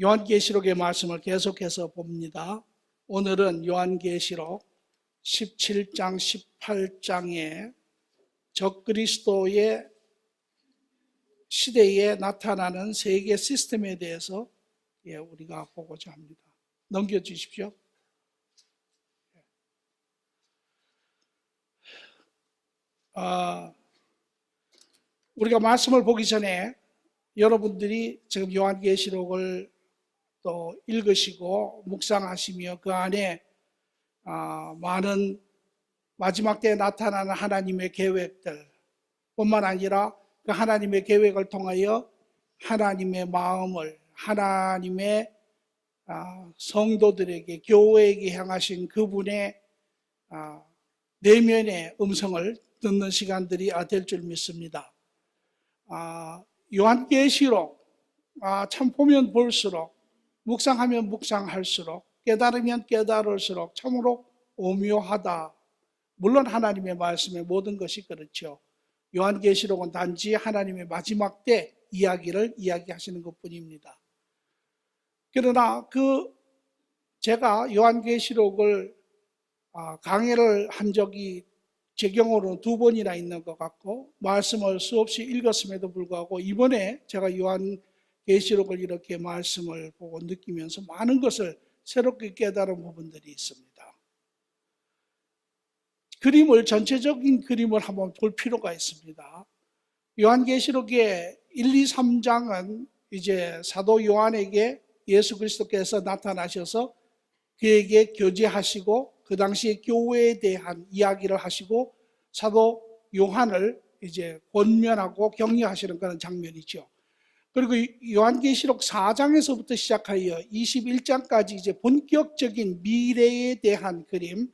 요한계시록의 말씀을 계속해서 봅니다. 오늘은 요한계시록 17장, 18장에 적그리스도의 시대에 나타나는 세계 시스템에 대해서 우리가 보고자 합니다. 넘겨주십시오. 우리가 말씀을 보기 전에 여러분들이 지금 요한계시록을 또 읽으시고 묵상하시며 그 안에 많은 마지막 때에 나타나는 하나님의 계획들 뿐만 아니라 그 하나님의 계획을 통하여 하나님의 마음을 하나님의 성도들에게 교회에게 향하신 그분의 내면의 음성을 듣는 시간들이 될 줄 믿습니다. 요한계시록 참 보면 볼수록 묵상하면 묵상할수록 깨달으면 깨달을수록 참으로 오묘하다. 물론 하나님의 말씀의 모든 것이 그렇죠. 요한계시록은 단지 하나님의 마지막 때 이야기를 이야기하시는 것뿐입니다. 그러나 제가 요한계시록을 강해를 한 적이 제 경우로는 2번이나 있는 것 같고 말씀을 수없이 읽었음에도 불구하고 이번에 제가 요한계시록을 이렇게 말씀을 보고 느끼면서 많은 것을 새롭게 깨달은 부분들이 있습니다. 전체적인 그림을 한번 볼 필요가 있습니다. 요한계시록의 1, 2, 3장은 이제 사도 요한에게 예수 그리스도께서 나타나셔서 그에게 교제하시고 그 당시에 교회에 대한 이야기를 하시고 사도 요한을 이제 권면하고 격려하시는 그런 장면이죠. 그리고 요한계시록 4장에서부터 시작하여 21장까지 이제 본격적인 미래에 대한 그림,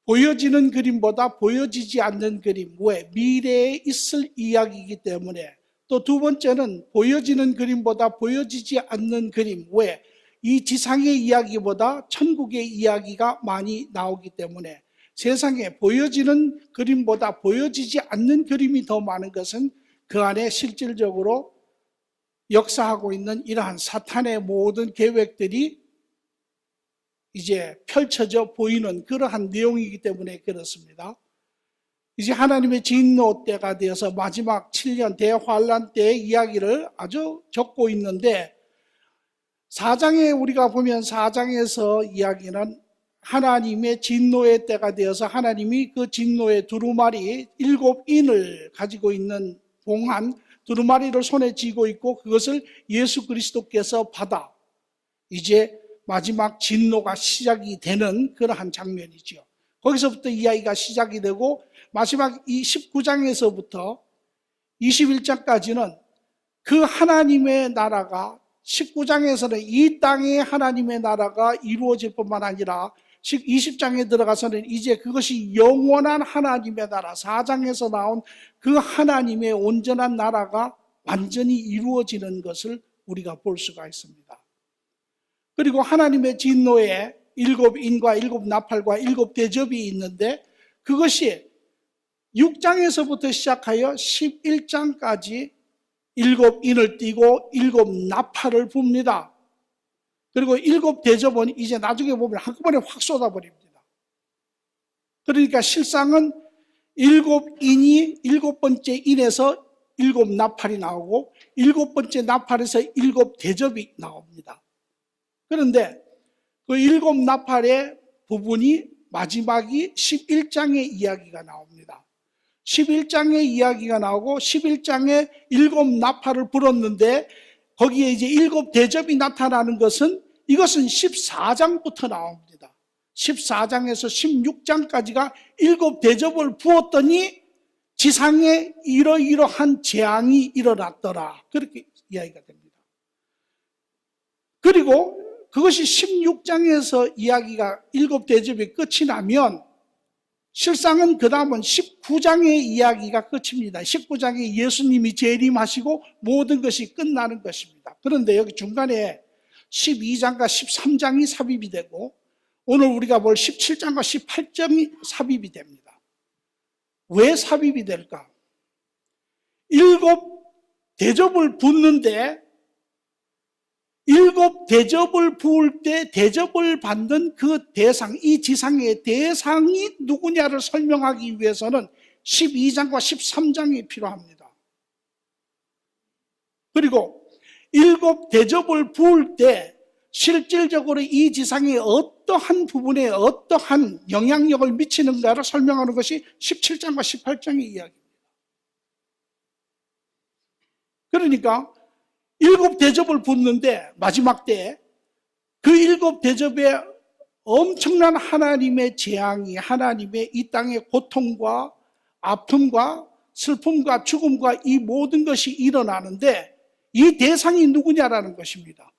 보여지는 그림보다 보여지지 않는 그림, 왜? 미래에 있을 이야기이기 때문에. 또 두 번째는 보여지는 그림보다 보여지지 않는 그림, 왜? 이 지상의 이야기보다 천국의 이야기가 많이 나오기 때문에 세상에 보여지는 그림보다 보여지지 않는 그림이 더 많은 것은 그 안에 실질적으로 역사하고 있는 이러한 사탄의 모든 계획들이 이제 펼쳐져 보이는 그러한 내용이기 때문에 그렇습니다. 이제 하나님의 진노 때가 되어서 마지막 7년 대환란 때의 이야기를 아주 적고 있는데 4장에 우리가 보면 4장에서 이야기는 하나님의 진노의 때가 되어서 하나님이 그 진노의 두루마리 7인을 가지고 있는 봉한 두루마리를 손에 쥐고 있고 그것을 예수 그리스도께서 받아 이제 마지막 진노가 시작이 되는 그러한 장면이죠. 거기서부터 이야기가 시작이 되고 마지막 이 19장에서부터 21장까지는 그 하나님의 나라가 19장에서는 이 땅에 하나님의 나라가 이루어질 뿐만 아니라 20장에 들어가서는 이제 그것이 영원한 하나님의 나라 4장에서 나온 그 하나님의 온전한 나라가 완전히 이루어지는 것을 우리가 볼 수가 있습니다. 그리고 하나님의 진노에 7인과 7나팔과 7대접이 있는데 그것이 6장에서부터 시작하여 11장까지 7인을 띠고 7나팔을 붑니다. 그리고 7대접은 이제 나중에 보면 한꺼번에 확 쏟아버립니다. 그러니까 실상은 7인이 7번째 인에서 7나팔이 나오고 7번째 나팔에서 7대접이 나옵니다. 그런데 그 7나팔의 부분이 마지막이 11장의 이야기가 나옵니다. 11장의 이야기가 나오고 11장에 7나팔을 불었는데 거기에 이제 7대접이 나타나는 것은 이것은 14장부터 나옵니다. 14장에서 16장까지가 7대접을 부었더니 지상에 이러이러한 재앙이 일어났더라. 그렇게 이야기가 됩니다. 그리고 그것이 16장에서 이야기가 7대접이 끝이 나면 실상은 그 다음은 19장의 이야기가 끝입니다. 19장에 예수님이 재림하시고 모든 것이 끝나는 것입니다. 그런데 여기 중간에 12장과 13장이 삽입이 되고 오늘 우리가 볼 17장과 18장이 삽입이 됩니다. 왜 삽입이 될까? 7대접을 붓는데 일곱 대접을 부을 때 대접을 받는 그 대상, 이 지상의 대상이 누구냐를 설명하기 위해서는 12장과 13장이 필요합니다. 그리고 일곱 대접을 부을 때 실질적으로 이 지상의 어떠한 부분에 어떠한 영향력을 미치는가를 설명하는 것이 17장과 18장의 이야기입니다. 그러니까 일곱 대접을 붓는데 마지막 때에 그 일곱 대접에 엄청난 하나님의 재앙이, 하나님의 이 땅의 고통과 아픔과 슬픔과 죽음과 이 모든 것이 일어나는데 이 대상이 누구냐라는 것입니다.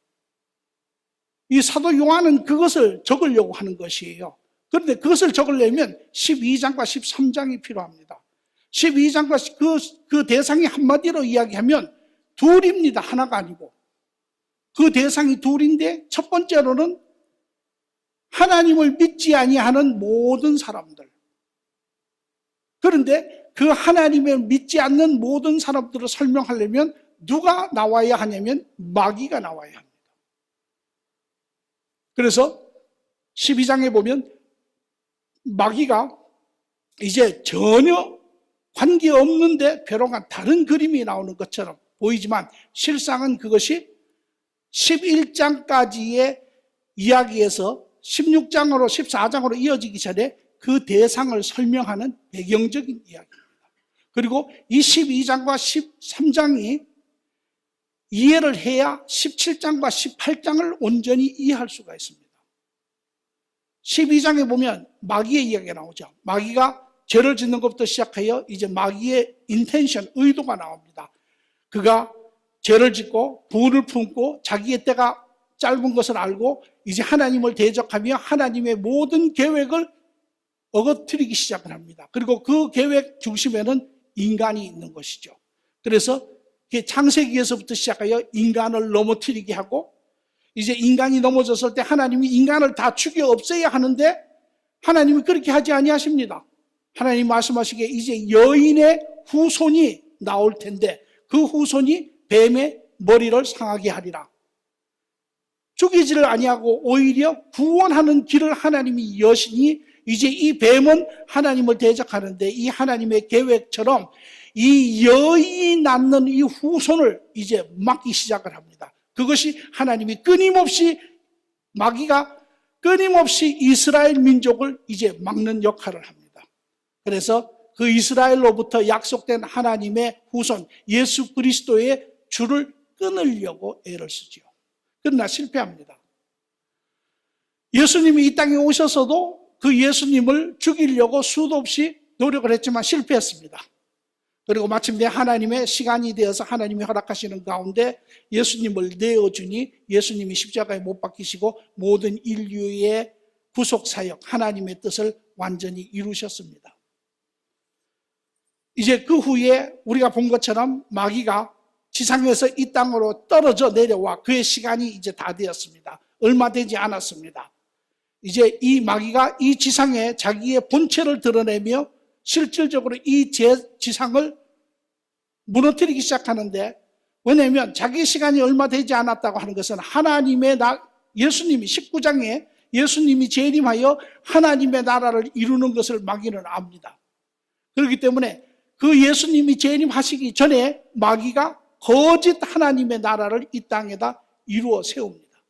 이 사도 요한은 그것을 적으려고 하는 것이에요. 그런데 그것을 적으려면 12장과 13장이 필요합니다. 12장과 그 대상이 한마디로 이야기하면 둘입니다. 하나가 아니고. 그 대상이 둘인데 첫 번째로는 하나님을 믿지 아니하는 모든 사람들. 그런데 그 하나님을 믿지 않는 모든 사람들을 설명하려면 누가 나와야 하냐면 마귀가 나와야 합니다. 그래서 12장에 보면 마귀가 이제 전혀 관계없는데 벼랑간 다른 그림이 나오는 것처럼 보이지만 실상은 그것이 11장까지의 이야기에서 16장으로 14장으로 이어지기 전에 그 대상을 설명하는 배경적인 이야기입니다. 그리고 이 12장과 13장이 이해를 해야 17장과 18장을 온전히 이해할 수가 있습니다. 12장에 보면 마귀의 이야기가 나오죠. 마귀가 죄를 짓는 것부터 시작하여 이제 마귀의 인텐션, 의도가 나옵니다. 그가 죄를 짓고 분을 품고 자기의 때가 짧은 것을 알고 이제 하나님을 대적하며 하나님의 모든 계획을 어거뜨리기 시작을 합니다. 그리고 그 계획 중심에는 인간이 있는 것이죠. 그래서 창세기에서부터 시작하여 인간을 넘어뜨리게 하고 이제 인간이 넘어졌을 때 하나님이 인간을 다 죽여 없애야 하는데 하나님이 그렇게 하지 아니하십니다. 하나님 말씀하시기에 이제 여인의 후손이 나올 텐데 그 후손이 뱀의 머리를 상하게 하리라. 죽이지를 아니하고 오히려 구원하는 길을 하나님이 여시니 이제 이 뱀은 하나님을 대적하는데 이 하나님의 계획처럼 이 여인이 낳는 이 후손을 이제 막기 시작을 합니다. 그것이 하나님이 끊임없이 마귀가 끊임없이 이스라엘 민족을 이제 막는 역할을 합니다. 그래서 그 이스라엘로부터 약속된 하나님의 후손 예수 그리스도의 줄을 끊으려고 애를 쓰죠. 그러나 실패합니다. 예수님이 이 땅에 오셔서도 그 예수님을 죽이려고 수도 없이 노력을 했지만 실패했습니다. 그리고 마침내 하나님의 시간이 되어서 하나님이 허락하시는 가운데 예수님을 내어주니 예수님이 십자가에 못 박히시고 모든 인류의 구속사역 하나님의 뜻을 완전히 이루셨습니다. 이제 그 후에 우리가 본 것처럼 마귀가 지상에서 이 땅으로 떨어져 내려와 그의 시간이 이제 다 되었습니다. 얼마 되지 않았습니다. 이제 이 마귀가 이 지상에 자기의 본체를 드러내며 실질적으로 이 지상을 무너뜨리기 시작하는데 왜냐하면 자기 시간이 얼마 되지 않았다고 하는 것은 하나님의 예수님이 19장에 예수님이 재림하여 하나님의 나라를 이루는 것을 마귀는 압니다. 그렇기 때문에 그 예수님이 재림하시기 전에 마귀가 거짓 하나님의 나라를 이 땅에다 이루어 세웁니다.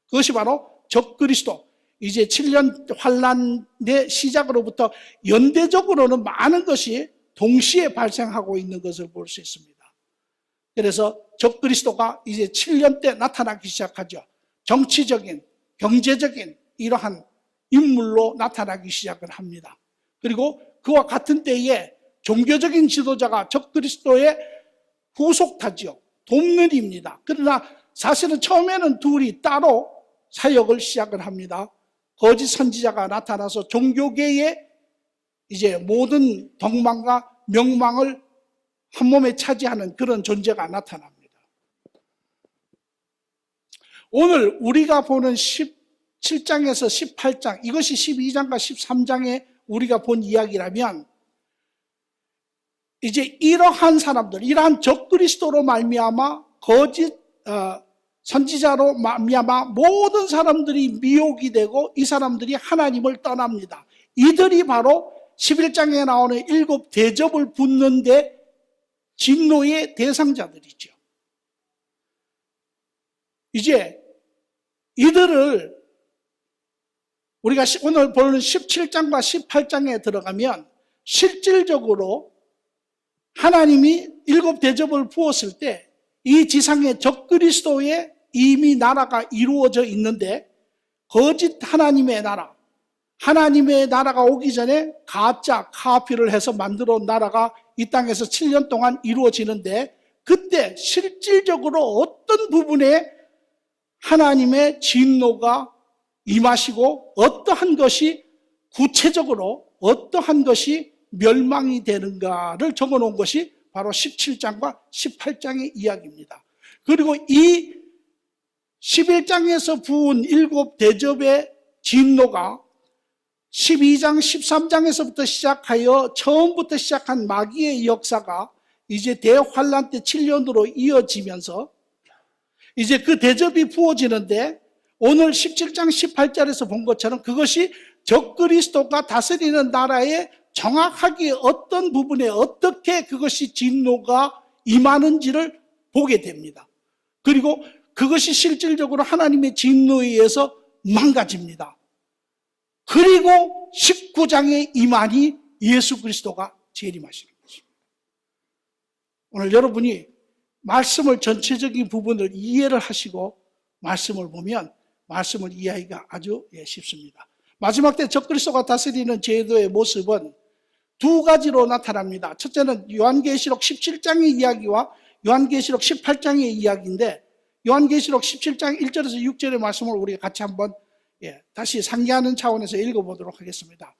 그것이 바로 적그리스도, 이제 7년 환란의 시작으로부터 연대적으로는 많은 것이 동시에 발생하고 있는 것을 볼 수 있습니다. 그래서 적그리스도가 이제 7년 때 나타나기 시작하죠. 정치적인, 경제적인 이러한 인물로 나타나기 시작을 합니다. 그리고 그와 같은 때에 종교적인 지도자가 적그리스도의 후속타지요. 돕는입니다. 그러나 사실은 처음에는 둘이 따로 사역을 시작을 합니다. 거짓 선지자가 나타나서 종교계의 이제 모든 덕망과 명망을 한 몸에 차지하는 그런 존재가 나타납니다. 오늘 우리가 보는 17장에서 18장, 이것이 12장과 13장에 우리가 본 이야기라면 이제 이러한 사람들, 이러한 적그리스도로 말미암아 거짓 선지자로 말미암아 모든 사람들이 미혹이 되고 이 사람들이 하나님을 떠납니다. 이들이 바로 11장에 나오는 7 대접을 붙는데 진노의 대상자들이죠. 이제 이들을 우리가 오늘 보는 17장과 18장에 들어가면 실질적으로 하나님이 7 대접을 부었을 때 이 지상의 적그리스도의 이미 나라가 이루어져 있는데 거짓 하나님의 나라가 오기 전에 가짜 카피를 해서 만들어 온 나라가 이 땅에서 7년 동안 이루어지는데 그때 실질적으로 어떤 부분에 하나님의 진노가 임하시고 어떠한 것이 구체적으로 어떠한 것이 멸망이 되는가를 적어놓은 것이 바로 17장과 18장의 이야기입니다. 그리고 이 11장에서 부은 7 대접의 진노가 12장, 13장에서부터 시작하여 처음부터 시작한 마귀의 역사가 이제 대환란 때 7년으로 이어지면서 이제 그 대접이 부어지는데 오늘 17장 18절에서 본 것처럼 그것이 적그리스도가 다스리는 나라의 정확하게 어떤 부분에 어떻게 그것이 진노가 임하는지를 보게 됩니다. 그리고 그것이 실질적으로 하나님의 진노에 의해서 망가집니다. 그리고 19장의 임하니 예수 그리스도가 재림하시는 것입니다. 오늘 여러분이 말씀을 전체적인 부분을 이해를 하시고 말씀을 보면 말씀을 이해하기가 아주 쉽습니다. 마지막 때 적그리스도가 다스리는 제도의 모습은 2가지로 나타납니다. 첫째는 요한계시록 17장의 이야기와 요한계시록 18장의 이야기인데 요한계시록 17장 1절에서 6절의 말씀을 우리가 같이 한번 다시 상기하는 차원에서 읽어보도록 하겠습니다.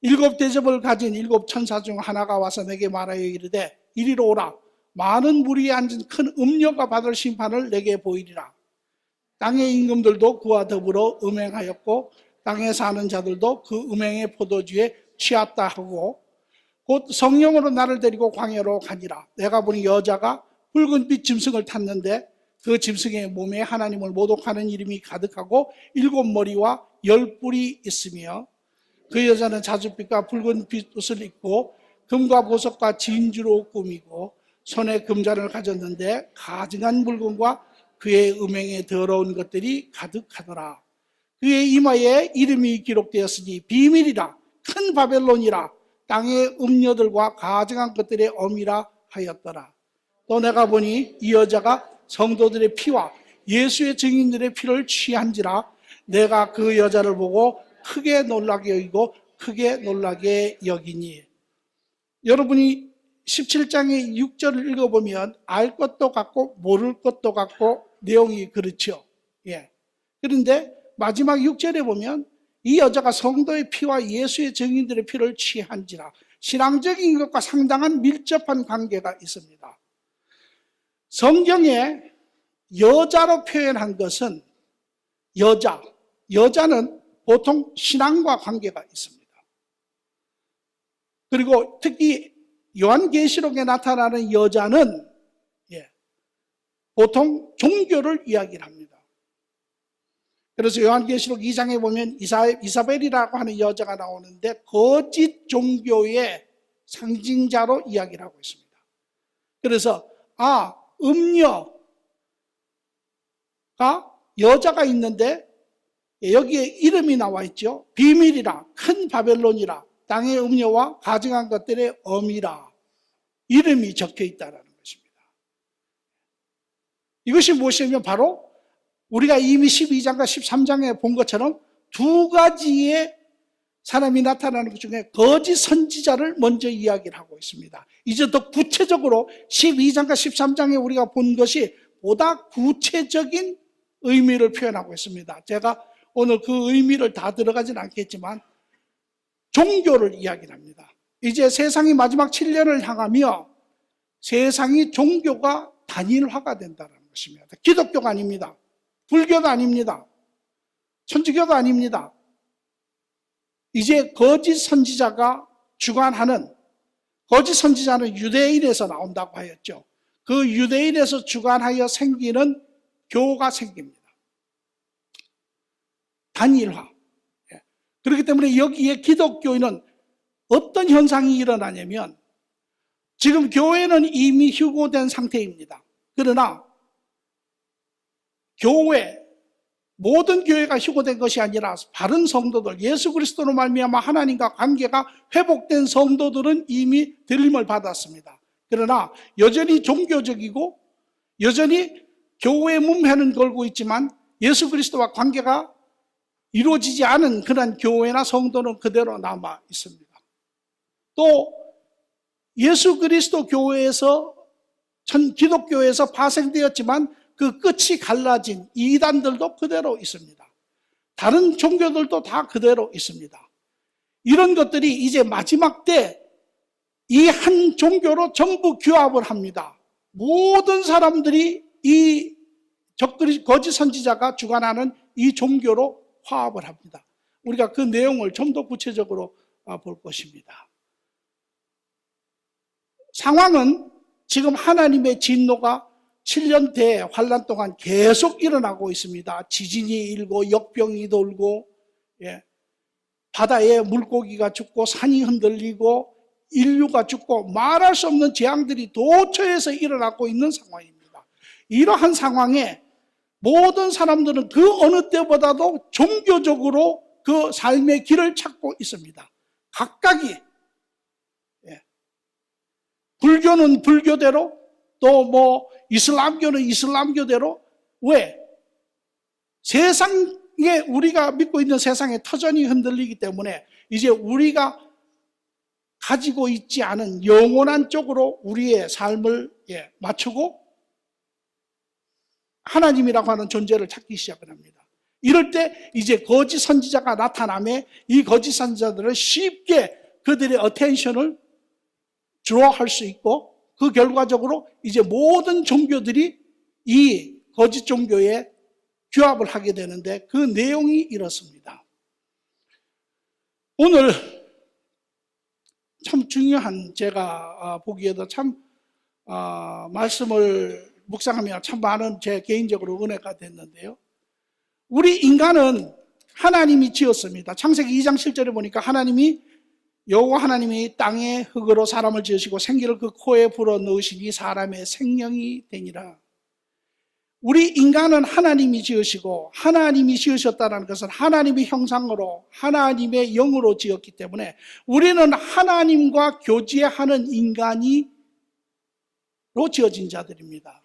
7 대접을 가진 7 천사 중 하나가 와서 내게 말하여 이르되 이리로 오라. 많은 무리에 앉은 큰 음녀가 받을 심판을 내게 보이리라. 땅의 임금들도 그와 더불어 음행하였고 땅에 사는 자들도 그 음행의 포도주에 취했다 하고 곧 성령으로 나를 데리고 광야로 가니라. 내가 보니 여자가 붉은빛 짐승을 탔는데 그 짐승의 몸에 하나님을 모독하는 이름이 가득하고 7 머리와 10 뿔이 있으며 그 여자는 자줏빛과 붉은빛 옷을 입고 금과 보석과 진주로 꾸미고 손에 금잔을 가졌는데 가증한 물건과 그의 음행에 더러운 것들이 가득하더라. 그의 이마에 이름이 기록되었으니 비밀이라 큰 바벨론이라 땅의 음녀들과 가증한 것들의 엄이라 하였더라. 또 내가 보니 이 여자가 성도들의 피와 예수의 증인들의 피를 취한지라. 내가 그 여자를 보고 크게 놀라게 여기고 크게 놀라게 여기니. 여러분이 17장의 6절을 읽어보면 알 것도 같고 모를 것도 같고 내용이 그렇죠. 그런데 마지막 6절에 보면 이 여자가 성도의 피와 예수의 증인들의 피를 취한지라. 신앙적인 것과 상당한 밀접한 관계가 있습니다. 성경에 여자로 표현한 것은 여자는 보통 신앙과 관계가 있습니다. 그리고 특히 요한계시록에 나타나는 여자는 보통 종교를 이야기를 합니다. 그래서 요한계시록 2장에 보면 이사벨이라고 하는 여자가 나오는데 거짓 종교의 상징자로 이야기를 하고 있습니다. 그래서 음녀가 여자가 있는데 여기에 이름이 나와 있죠. 비밀이라 큰 바벨론이라 땅의 음녀와 가증한 것들의 엄이라 이름이 적혀 있다는 것입니다. 이것이 무엇이냐면 바로 우리가 이미 12장과 13장에 본 것처럼 2가지의 사람이 나타나는 것 중에 거짓 선지자를 먼저 이야기를 하고 있습니다. 이제 더 구체적으로 12장과 13장에 우리가 본 것이 보다 구체적인 의미를 표현하고 있습니다. 제가 오늘 그 의미를 다 들어가진 않겠지만 종교를 이야기를 합니다. 이제 세상이 마지막 7년을 향하며 세상이 종교가 단일화가 된다는 것입니다. 기독교가 아닙니다. 불교도 아닙니다. 천주교도 아닙니다. 이제 거짓 선지자가 주관하는, 거짓 선지자는 유대인에서 나온다고 하였죠. 그 유대인에서 주관하여 생기는 교가 생깁니다. 단일화. 그렇기 때문에 여기에 기독교인은 어떤 현상이 일어나냐면 지금 교회는 이미 휴고된 상태입니다. 그러나 모든 교회가 휴고된 것이 아니라 바른 성도들, 예수 그리스도로 말미암아 하나님과 관계가 회복된 성도들은 이미 들림을 받았습니다. 그러나 여전히 종교적이고 여전히 교회의 문패는 걸고 있지만 예수 그리스도와 관계가 이루어지지 않은 그런 교회나 성도는 그대로 남아 있습니다. 또 예수 그리스도 교회에서 기독교에서 파생되었지만 그 끝이 갈라진 이단들도 그대로 있습니다. 다른 종교들도 다 그대로 있습니다. 이런 것들이 이제 마지막 때 이 한 종교로 전부 규합을 합니다. 모든 사람들이 이 거짓 선지자가 주관하는 이 종교로 화합을 합니다. 우리가 그 내용을 좀 더 구체적으로 볼 것입니다. 상황은 지금 하나님의 진노가 7년 대환란 동안 계속 일어나고 있습니다. 지진이 일고 역병이 돌고 바다에 물고기가 죽고 산이 흔들리고 인류가 죽고 말할 수 없는 재앙들이 도처에서 일어나고 있는 상황입니다. 이러한 상황에 모든 사람들은 그 어느 때보다도 종교적으로 그 삶의 길을 찾고 있습니다. 각각이 불교는 불교대로 또 이슬람교는 이슬람교대로 왜? 세상에 우리가 믿고 있는 세상의 터전이 흔들리기 때문에 이제 우리가 가지고 있지 않은 영원한 쪽으로 우리의 삶을 맞추고 하나님이라고 하는 존재를 찾기 시작을 합니다. 이럴 때 이제 거짓 선지자가 나타나며 이 거짓 선지자들은 쉽게 그들의 어텐션을 드로우할 수 있고 그 결과적으로 이제 모든 종교들이 이 거짓 종교에 규합을 하게 되는데 그 내용이 이렇습니다. 오늘 참 중요한 제가 보기에도 참 말씀을 묵상하며 참 많은 제 개인적으로 은혜가 됐는데요. 우리 인간은 하나님이 지었습니다. 창세기 2장 7절에 보니까 여호와 하나님이 땅에 흙으로 사람을 지으시고 생기를 그 코에 불어넣으시니 사람의 생명이 되니라. 우리 인간은 하나님이 지으시고 하나님이 지으셨다는 것은 하나님의 형상으로 하나님의 영으로 지었기 때문에 우리는 하나님과 교제하는 인간으로 지어진 자들입니다.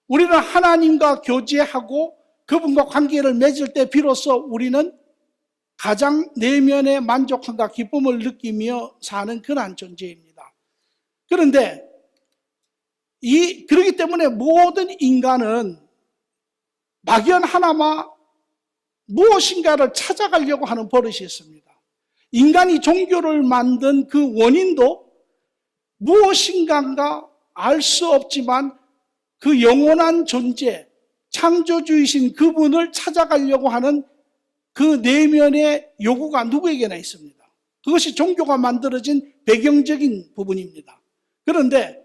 우리는 하나님과 교제하고 그분과 관계를 맺을 때 비로소 우리는 가장 내면의 만족함과 기쁨을 느끼며 사는 그러한 존재입니다. 그런데 그렇기 때문에 모든 인간은 막연 하나마 무엇인가를 찾아가려고 하는 버릇이 있습니다. 인간이 종교를 만든 그 원인도 무엇인가가 알 수 없지만 그 영원한 존재, 창조주이신 그분을 찾아가려고 하는 그 내면의 요구가 누구에게나 있습니다. 그것이 종교가 만들어진 배경적인 부분입니다. 그런데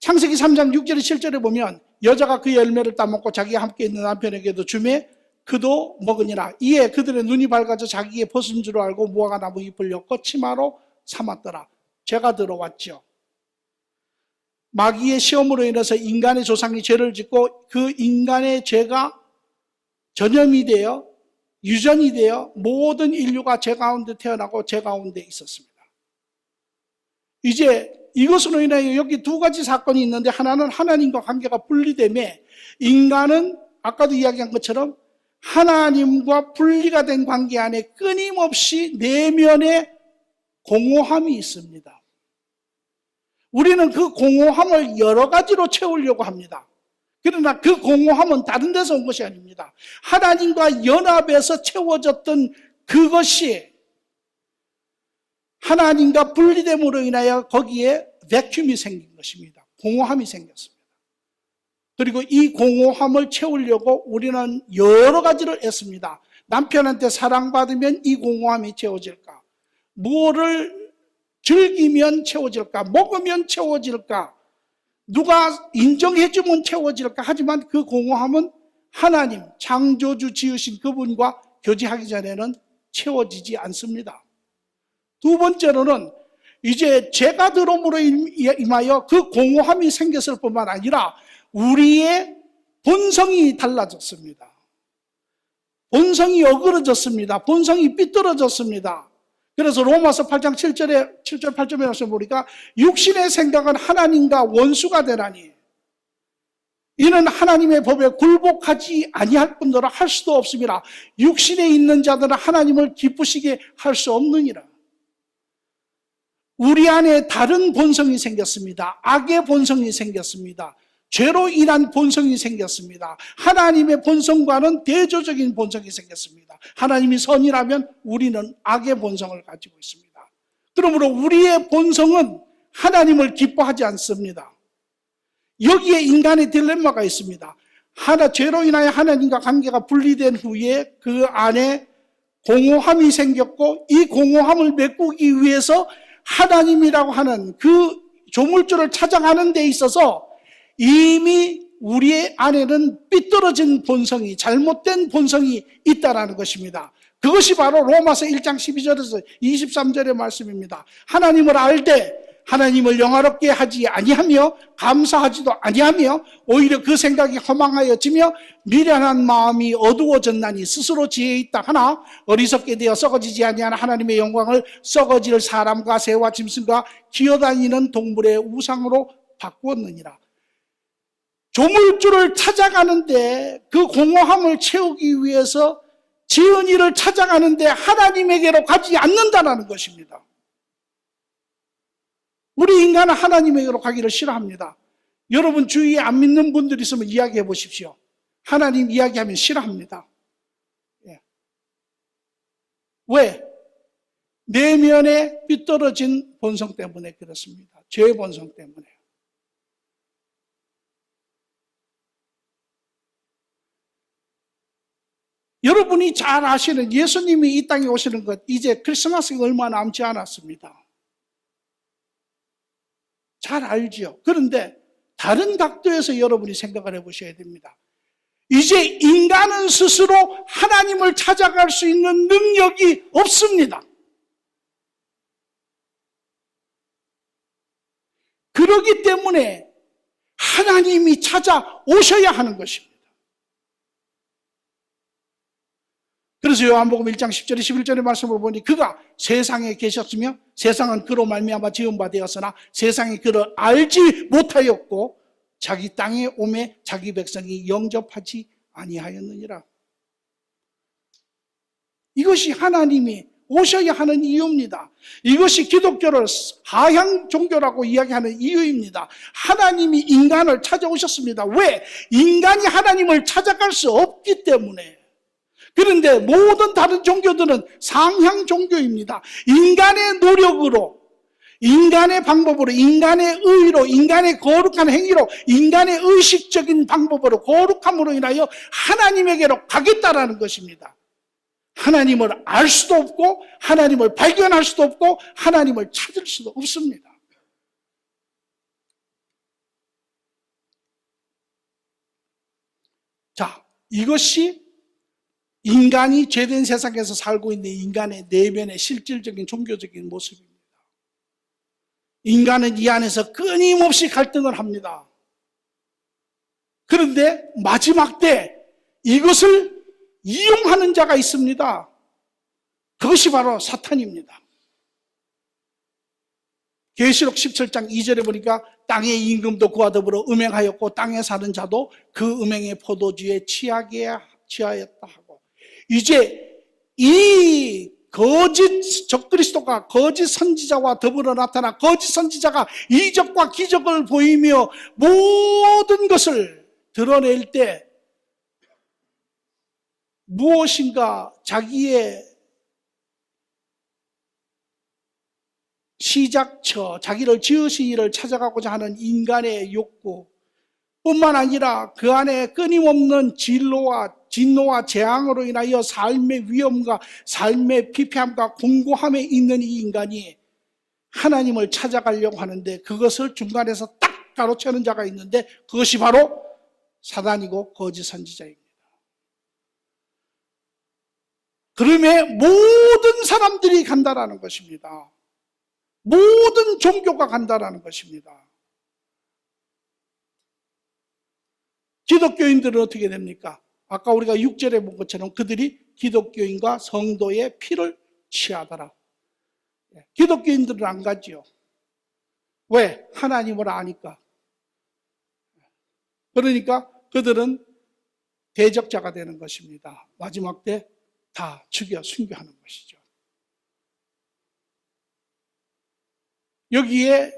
창세기 3장 6절에 7절에 보면 여자가 그 열매를 따먹고 자기와 함께 있는 남편에게도 주매 그도 먹으니라. 이에 그들의 눈이 밝아져 자기의 벗은 줄 알고 무화과 나무 잎을 엮어 치마로 삼았더라. 죄가 들어왔죠. 마귀의 시험으로 인해서 인간의 조상이 죄를 짓고 그 인간의 죄가 전염이 되어 유전이 되어 모든 인류가 죄 가운데 태어나고 죄 가운데 있었습니다. 이제 이것으로 인하여 여기 두 가지 사건이 있는데 하나는 하나님과 관계가 분리되매 인간은 아까도 이야기한 것처럼 하나님과 분리가 된 관계 안에 끊임없이 내면의 공허함이 있습니다. 우리는 그 공허함을 여러 가지로 채우려고 합니다. 그러나 그 공허함은 다른 데서 온 것이 아닙니다. 하나님과 연합해서 채워졌던 그것이 하나님과 분리됨으로 인하여 거기에 백큐이 생긴 것입니다. 공허함이 생겼습니다. 그리고 이 공허함을 채우려고 우리는 여러 가지를 애씁니다. 남편한테 사랑받으면 이 공허함이 채워질까? 무엇을 즐기면 채워질까? 먹으면 채워질까? 누가 인정해주면 채워질까? 하지만 그 공허함은 하나님, 창조주 지으신 그분과 교제하기 전에는 채워지지 않습니다. 두 번째로는 이제 죄가 들어옴으로 인하여 그 공허함이 생겼을 뿐만 아니라 우리의 본성이 달라졌습니다. 본성이 어그러졌습니다. 본성이 삐뚤어졌습니다. 그래서 로마서 8장 7절 8절에 말씀 보니까 육신의 생각은 하나님과 원수가 되나니 이는 하나님의 법에 굴복하지 아니할 뿐더러 할 수도 없습니다. 육신에 있는 자들은 하나님을 기쁘시게 할 수 없느니라. 우리 안에 다른 본성이 생겼습니다. 악의 본성이 생겼습니다. 죄로 인한 본성이 생겼습니다. 하나님의 본성과는 대조적인 본성이 생겼습니다. 하나님이 선이라면 우리는 악의 본성을 가지고 있습니다. 그러므로 우리의 본성은 하나님을 기뻐하지 않습니다. 여기에 인간의 딜레마가 있습니다. 죄로 인하여 하나님과 관계가 분리된 후에 그 안에 공허함이 생겼고 이 공허함을 메꾸기 위해서 하나님이라고 하는 그 조물주를 찾아가는 데 있어서 이미 우리의 안에는 삐뚤어진 본성이, 잘못된 본성이 있다는 것입니다. 그것이 바로 로마서 1장 12절에서 23절의 말씀입니다. 하나님을 알 때 하나님을 영화롭게 하지 아니하며 감사하지도 아니하며 오히려 그 생각이 허망하여지며 미련한 마음이 어두워졌나니 스스로 지혜에 있다 하나 어리석게 되어 썩어지지 아니하는 하나님의 영광을 썩어질 사람과 새와 짐승과 기어다니는 동물의 우상으로 바꾸었느니라. 조물주를 찾아가는데 그 공허함을 채우기 위해서 지은이를 찾아가는데 하나님에게로 가지 않는다는 것입니다. 우리 인간은 하나님에게로 가기를 싫어합니다. 여러분 주위에 안 믿는 분들이 있으면 이야기해 보십시오. 하나님 이야기하면 싫어합니다. 왜? 내면에 삐뚤어진 본성 때문에 그렇습니다. 죄의 본성 때문에. 여러분이 잘 아시는 예수님이 이 땅에 오시는 것 이제 크리스마스가 얼마 남지 않았습니다. 잘 알죠. 그런데 다른 각도에서 여러분이 생각을 해보셔야 됩니다. 이제 인간은 스스로 하나님을 찾아갈 수 있는 능력이 없습니다. 그렇기 때문에 하나님이 찾아오셔야 하는 것입니다. 그래서 요한복음 1장 10절에 11절의 말씀을 보니 그가 세상에 계셨으며 세상은 그로 말미암아 지은 바 되었으나 세상이 그를 알지 못하였고 자기 땅에 오매 자기 백성이 영접하지 아니하였느니라. 이것이 하나님이 오셔야 하는 이유입니다. 이것이 기독교를 하향 종교라고 이야기하는 이유입니다. 하나님이 인간을 찾아오셨습니다. 왜? 인간이 하나님을 찾아갈 수 없기 때문에. 그런데 모든 다른 종교들은 상향 종교입니다. 인간의 노력으로, 인간의 방법으로, 인간의 의로, 인간의 거룩한 행위로, 인간의 의식적인 방법으로, 거룩함으로 인하여 하나님에게로 가겠다라는 것입니다. 하나님을 알 수도 없고, 하나님을 발견할 수도 없고, 하나님을 찾을 수도 없습니다. 자, 이것이 인간이 죄된 세상에서 살고 있는 인간의 내면의 실질적인 종교적인 모습입니다. 인간은 이 안에서 끊임없이 갈등을 합니다. 그런데 마지막 때 이것을 이용하는 자가 있습니다. 그것이 바로 사탄입니다. 계시록 17장 2절에 보니까 땅의 임금도 그와 더불어 음행하였고 땅에 사는 자도 그 음행의 포도주에 취하였다 하고 이제 이 거짓 적그리스도가 거짓 선지자와 더불어 나타나 거짓 선지자가 이적과 기적을 보이며 모든 것을 드러낼 때 무엇인가 자기의 시작처, 자기를 지으신 이를 찾아가고자 하는 인간의 욕구 뿐만 아니라 그 안에 끊임없는 진노와 재앙으로 인하여 삶의 위험과 삶의 피폐함과 공고함에 있는 이 인간이 하나님을 찾아가려고 하는데 그것을 중간에서 딱 가로채는 자가 있는데 그것이 바로 사단이고 거짓 선지자입니다. 그럼에 모든 사람들이 간다라는 것입니다. 모든 종교가 간다라는 것입니다. 기독교인들은 어떻게 됩니까? 아까 우리가 6절에 본 것처럼 그들이 기독교인과 성도의 피를 취하더라. 기독교인들은 안 가지요. 왜? 하나님을 아니까. 그러니까 그들은 대적자가 되는 것입니다. 마지막 때 다 죽여 순교하는 것이죠. 여기에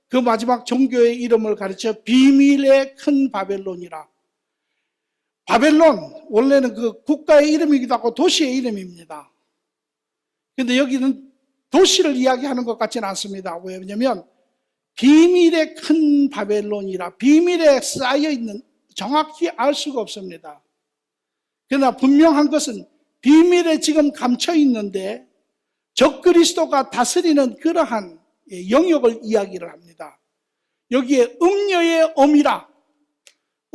그 마지막 종교의 이름을 가르쳐 비밀의 큰 바벨론이라. 바벨론, 원래는 그 국가의 이름이기도 하고 도시의 이름입니다. 그런데 여기는 도시를 이야기하는 것 같지는 않습니다. 왜냐하면 비밀의 큰 바벨론이라, 비밀에 쌓여있는, 정확히 알 수가 없습니다. 그러나 분명한 것은 비밀에 지금 감춰 있는데 적그리스도가 다스리는 그러한 영역을 이야기를 합니다. 여기에 음녀의 어미라,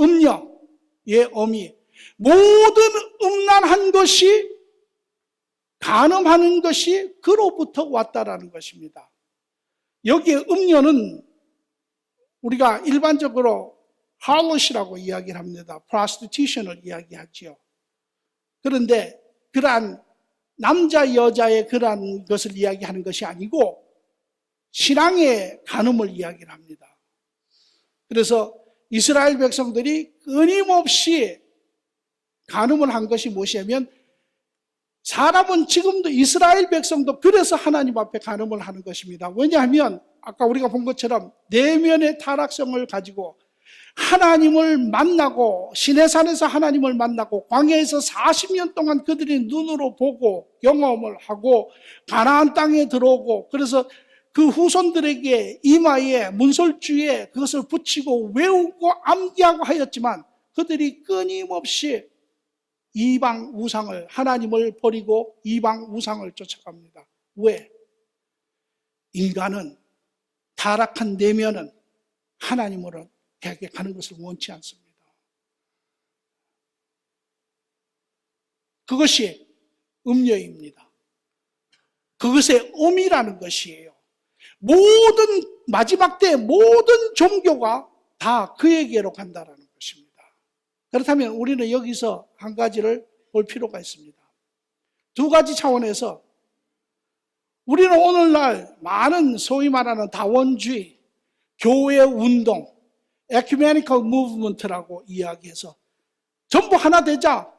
음녀의 어미, 모든 음란한 것이, 간음하는 것이 그로부터 왔다라는 것입니다. 여기에 음녀는 우리가 일반적으로 harlot이라고 이야기를 합니다. prostitution을 이야기하지요. 그런데 그러한 남자 여자의 그러한 것을 이야기하는 것이 아니고 신앙의 간음을 이야기를 합니다. 그래서 이스라엘 백성들이 끊임없이 간음을 한 것이 무엇이냐면, 사람은 지금도, 이스라엘 백성도 그래서 하나님 앞에 간음을 하는 것입니다. 왜냐하면 아까 우리가 본 것처럼 내면의 타락성을 가지고 하나님을 만나고, 시내산에서 하나님을 만나고, 광야에서 40년 동안 그들이 눈으로 보고 경험을 하고 가나안 땅에 들어오고, 그래서 그 후손들에게 이마에 문설주에 그것을 붙이고 외우고 암기하고 하였지만 그들이 끊임없이 이방 우상을, 하나님을 버리고 이방 우상을 쫓아갑니다. 왜? 인간은, 타락한 내면은 하나님으로 대하게 가는 것을 원치 않습니다. 그것이 음녀입니다. 그것의 의미라는 것이에요. 모든, 마지막 때 모든 종교가 다 그에게로 간다라는 것입니다. 그렇다면 우리는 여기서 한 가지를 볼 필요가 있습니다. 두 가지 차원에서 우리는 오늘날 많은 소위 말하는 다원주의, 교회 운동, 에큐메니컬 무브먼트라고 이야기해서 전부 하나 되자.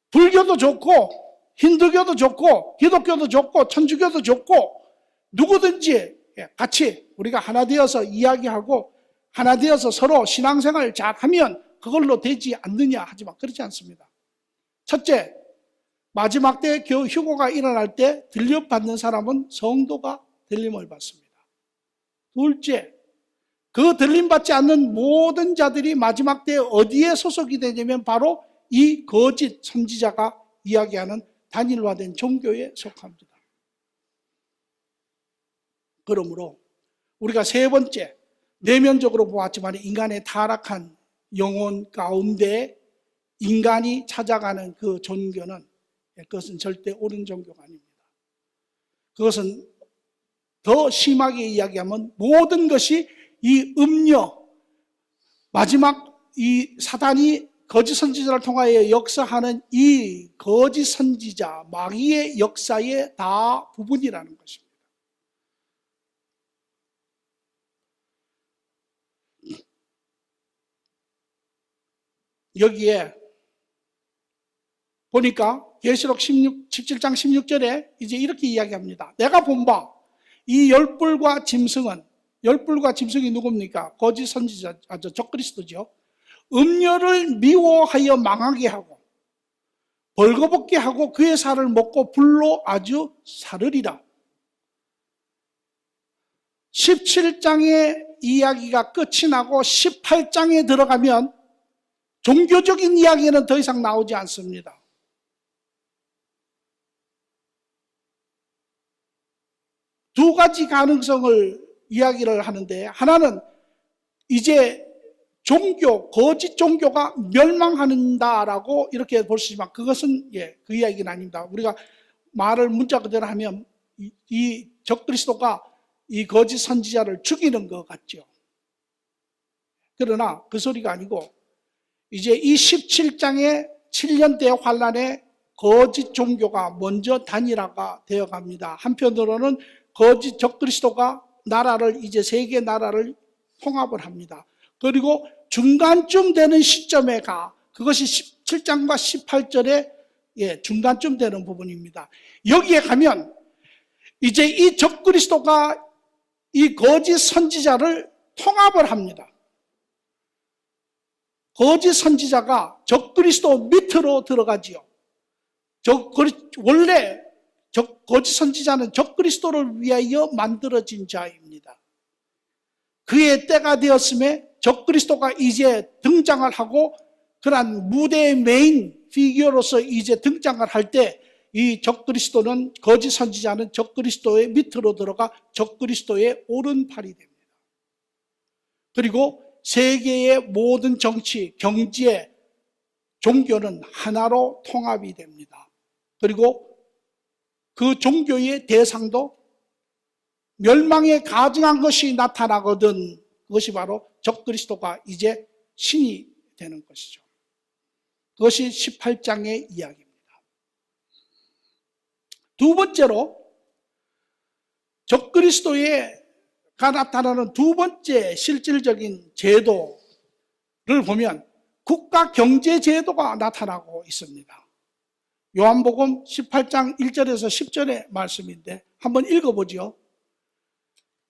불교도 좋고 힌두교도 좋고 기독교도 좋고 천주교도 좋고 누구든지 같이 우리가 하나 되어서 이야기하고 하나 되어서 서로 신앙생활을 잘하면 그걸로 되지 않느냐 하지만 그렇지 않습니다. 첫째, 마지막 때 휴거가 일어날 때 들려받는 사람은 성도가 들림을 받습니다. 둘째, 그 들림받지 않는 모든 자들이 마지막 때 어디에 소속이 되냐면 바로 이 거짓 선지자가 이야기하는 단일화된 종교에 속합니다. 그러므로 우리가 세 번째, 내면적으로 보았지만 인간의 타락한 영혼 가운데 인간이 찾아가는 그 종교는, 그것은 절대 옳은 종교가 아닙니다. 그것은 더 심하게 이야기하면 모든 것이 이 음녀, 마지막 이 사단이 거짓 선지자를 통하여 역사하는 이 거짓 선지자, 마귀의 역사의 다 부분이라는 것입니다. 여기에 보니까 계시록 17장 16절에 이제 이렇게 이야기합니다. 내가 본 바 이 열불과 짐승은, 열불과 짐승이 누굽니까? 거짓 선지자, 적그리스도죠. 음녀를 미워하여 망하게 하고 벌거벗게 하고 그의 살을 먹고 불로 아주 사르리라. 17장의 이야기가 끝이 나고 18장에 들어가면 종교적인 이야기는 더 이상 나오지 않습니다. 두 가지 가능성을 이야기를 하는데, 하나는 이제 거짓 종교가 멸망한다라고 이렇게 볼 수 있지만 그것은 그 이야기는 아닙니다. 우리가 말을 문자 그대로 하면 이 적그리스도가 이 거짓 선지자를 죽이는 것 같죠. 그러나 그 소리가 아니고 이제 이 17장의 7년대 환란에 거짓 종교가 먼저 단일화가 되어 갑니다. 한편으로는 거짓 적그리스도가 이제 세계 나라를 통합을 합니다. 그리고 중간쯤 되는 시점에 그것이 17장과 18절에 중간쯤 되는 부분입니다. 여기에 가면 이제 이 적그리스도가 이 거짓 선지자를 통합을 합니다. 거짓 선지자가 적그리스도 밑으로 들어가지요. 원래 거짓 선지자는 적그리스도를 위하여 만들어진 자입니다. 그의 때가 되었음에 적그리스도가 이제 등장을 하고 그러한 무대의 메인 피규어로서 이제 등장을 할 때 이 적그리스도는 거짓 선지자는 적그리스도의 밑으로 들어가 적그리스도의 오른팔이 됩니다. 그리고 세계의 모든 정치, 경제, 종교는 하나로 통합이 됩니다. 그리고 그 종교의 대상도 멸망에 가증한 것이 나타나거든 그것이 바로 적그리스도가 이제 신이 되는 것이죠. 그것이 18장의 이야기입니다. 두 번째로 적그리스도가 나타나는 두 번째 실질적인 제도를 보면 국가 경제 제도가 나타나고 있습니다. 요한복음 18장 1절에서 10절의 말씀인데 한번 읽어보죠.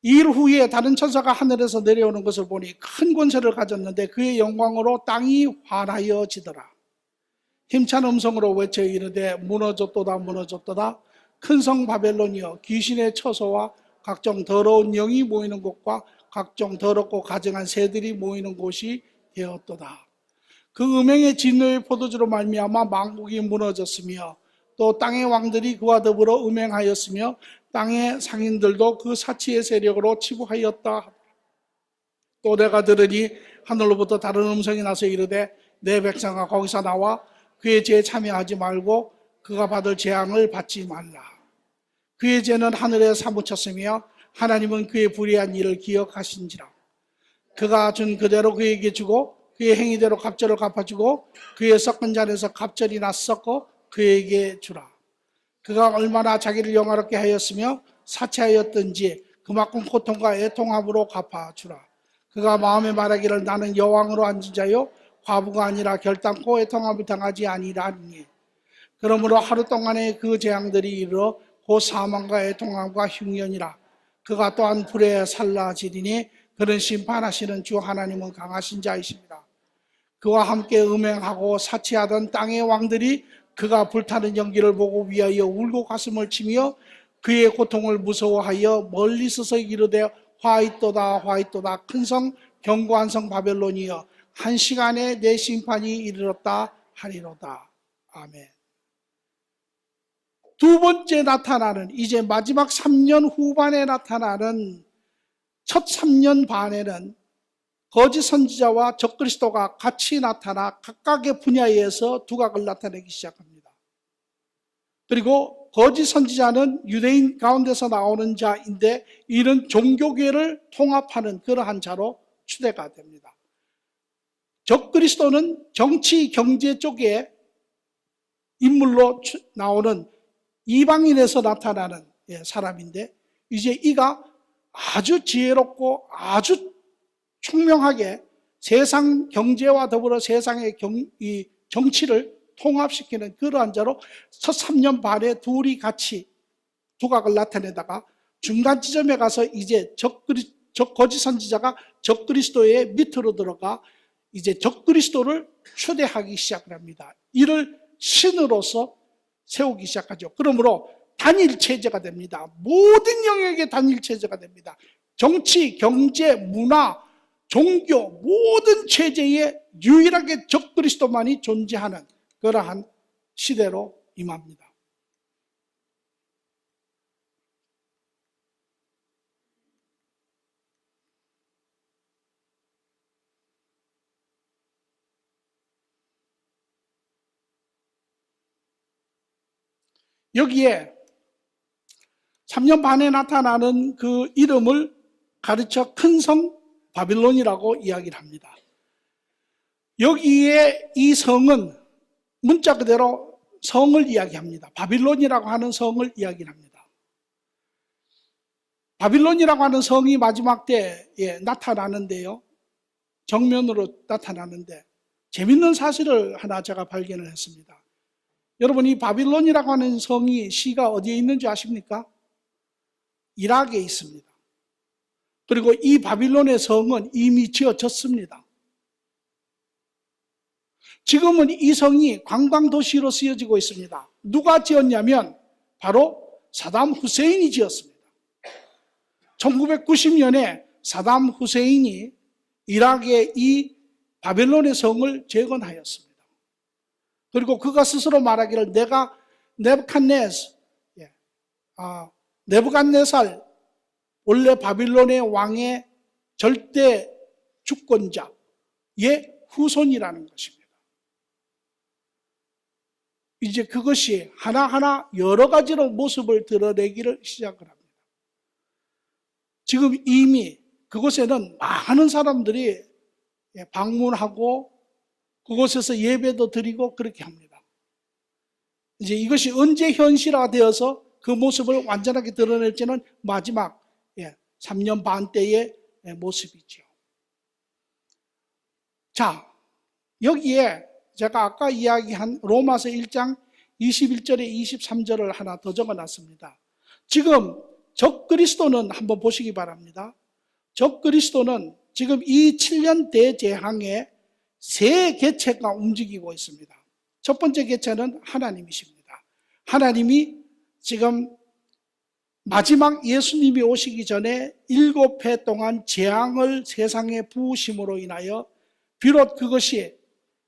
일 후에 다른 천사가 하늘에서 내려오는 것을 보니 큰 권세를 가졌는데 그의 영광으로 땅이 환하여지더라. 힘찬 음성으로 외쳐 이르되 무너졌도다 무너졌도다. 큰 성 바벨론이여 귀신의 처소와 각종 더러운 영이 모이는 곳과 각종 더럽고 가증한 새들이 모이는 곳이 되었도다. 그 음행의 진노의 포도주로 말미암아 만국이 무너졌으며 또 땅의 왕들이 그와 더불어 음행하였으며 땅의 상인들도 그 사치의 세력으로 치부하였다. 또 내가 들으니 하늘로부터 다른 음성이 나서 이르되 내 백성아 거기서 나와 그의 죄에 참여하지 말고 그가 받을 재앙을 받지 말라. 그의 죄는 하늘에 사무쳤으며 하나님은 그의 불의한 일을 기억하신지라. 그가 준 그대로 그에게 주고 그의 행위대로 갑절을 갚아주고 그의 섞은 잔에서 갑절이나 섞어 그에게 주라. 그가 얼마나 자기를 영화롭게 하였으며 사치하였든지 그만큼 고통과 애통함으로 갚아주라. 그가 마음에 말하기를 나는 여왕으로 앉은 자요 과부가 아니라 결단코 애통함을 당하지 아니라니. 그러므로 하루 동안에 그 재앙들이 이르러 곧 사망과 애통함과 흉년이라. 그가 또한 불에 살라지리니 그런 심판하시는 주 하나님은 강하신 자이십니다. 그와 함께 음행하고 사치하던 땅의 왕들이 그가 불타는 연기를 보고 위하여 울고 가슴을 치며 그의 고통을 무서워하여 멀리 서서 이르되 화있도다 화있도다 큰 성 견고한 성 바벨론이여 한 시간에 내 심판이 이르렀다 하리로다. 아멘. 두 번째 나타나는 이제 마지막 3년 후반에 나타나는 첫 3년 반에는 거짓 선지자와 적그리스도가 같이 나타나 각각의 분야에서 두각을 나타내기 시작합니다. 그리고 거짓 선지자는 유대인 가운데서 나오는 자인데 이런 종교계를 통합하는 그러한 자로 추대가 됩니다. 적그리스도는 정치, 경제 쪽에 인물로 나오는 이방인에서 나타나는 사람인데 이제 이가 아주 지혜롭고 아주 총명하게 세상 경제와 더불어 세상의 이 정치를 통합시키는 그러한 자로 첫 3년 반에 둘이 같이 두각을 나타내다가 중간 지점에 가서 이제 거짓 선지자가 적그리스도의 밑으로 들어가 이제 적그리스도를 추대하기 시작을 합니다. 이를 신으로서 세우기 시작하죠. 그러므로 단일 체제가 됩니다. 모든 영역의 단일 체제가 됩니다. 정치, 경제, 문화, 종교 모든 체제에 유일하게 적그리스도만이 존재하는 그러한 시대로 임합니다. 여기에 3년 반에 나타나는 그 이름을 가르쳐 큰 성 바빌론이라고 이야기를 합니다. 여기에 이 성은 문자 그대로 성을 이야기합니다. 바빌론이라고 하는 성을 이야기합니다. 바빌론이라고 하는 성이 마지막 때에 나타나는데요. 정면으로 나타나는데 재밌는 사실을 하나 제가 발견을 했습니다. 여러분, 이 바빌론이라고 하는 성이 시가 어디에 있는지 아십니까? 이락에 있습니다. 그리고 이 바빌론의 성은 이미 지어졌습니다. 지금은 이 성이 관광도시로 쓰여지고 있습니다. 누가 지었냐면 바로 사담 후세인이 지었습니다. 1990년에 사담 후세인이 이락의 이 바벨론의 성을 재건하였습니다. 그리고 그가 스스로 말하기를 내가 네부갓네살 원래 바빌론의 왕의 절대 주권자의 후손이라는 것입니다. 이제 그것이 하나하나 여러 가지로 모습을 드러내기를 시작을 합니다. 지금 이미 그곳에는 많은 사람들이 방문하고 그곳에서 예배도 드리고 그렇게 합니다. 이제 이것이 언제 현실화되어서 그 모습을 완전하게 드러낼지는 마지막 3년 반 때의 모습이죠. 자, 여기에 제가 아까 이야기한 로마서 1장 21절에 23절을 하나 더 적어놨습니다. 지금 적그리스도는 한번 보시기 바랍니다. 적그리스도는 지금 이 7년 대재앙에 세 개체가 움직이고 있습니다. 첫 번째 개체는 하나님이십니다. 하나님이 지금 마지막 예수님이 오시기 전에 7해 동안 재앙을 세상에 부으심으로 인하여 비록 그것이